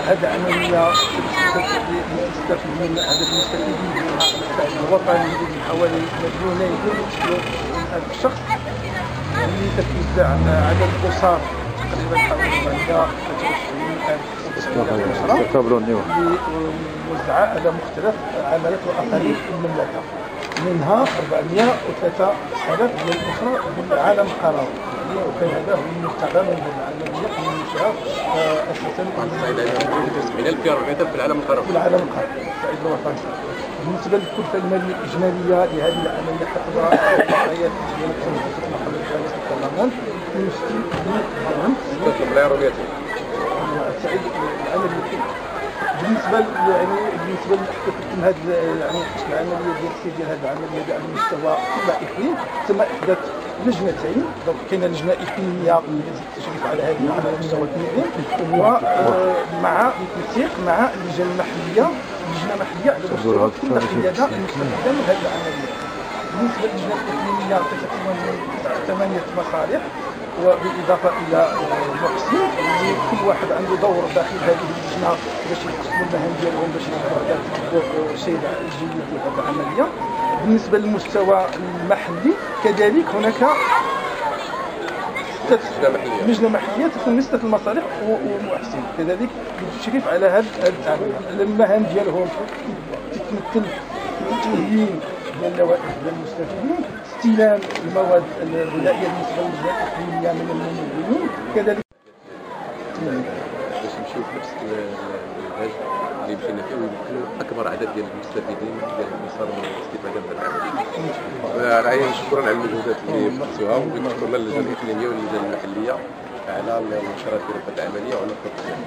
هذه العمليه تستفيد من هذا المستفيدين منها الوطني من حوالي مليونين هذا الشخص اللي تتوزع على عدد الاسر تقريبا حوالي 123,000 أسرة موزعة على مختلف عمليات وأقاليم المملكة، منها 403,000 من الأسرة من عالم قروي، وكان هذا هو المستوى من العملية المنشأة أساسا من 1400 في العالم القروي. في العالم القروي الصعيد الوطني. بالنسبة للكلفة المالية الإجمالية لهذه العملية حسب الآيات ديال محمد الخامس للبرلمان 62 درهم. 6 ملايين و 200. الصعيد العملية بالنسبه لتحقيق هذه العمليه ديال هذه العمليه على المستوى الاقليمي تم احداث لجنتين. دونك كاينه لجنه اقليميه للتشريف على هذه العمليه على مستوى الاقليمي ومع بالتنسيق مع اللجنه المحليه على مستوى كل قياده المستفيده من هذه العمليه. بالنسبه للجنه الاقليميه تتكون من 8 مصالح وبالاضافه الى محسن اللي كل واحد عنده دور داخل هذه اللجنه باش يقسموا المهام ديالهم باش يقدروا على الشيء الجيد لهذه العمليه. بالنسبه للمستوى المحلي كذلك هناك لجنه محليه تكون نسبه المصالح ومحسن كذلك للتشريف على هذه العمليه. المهام ديالهم تتمثل في تهيئ اللوائح للمستفيدين، استلام المواد الغذائيه بالنسبه للجهات الاقليميه من الممولين، كذلك باش نمشيو في نفس المنهج اللي مشينا فيه ويمكنوا اكبر عدد ديال المستفيدين ديال المسار من الاستفاده من العمليه. رائعين، شكرا على المجهودات اللي بذلتوها وبنشكر اللجنه الاقليميه واللجنه المحليه على النشرات ديال هذه العمليه وعلى التطبيق.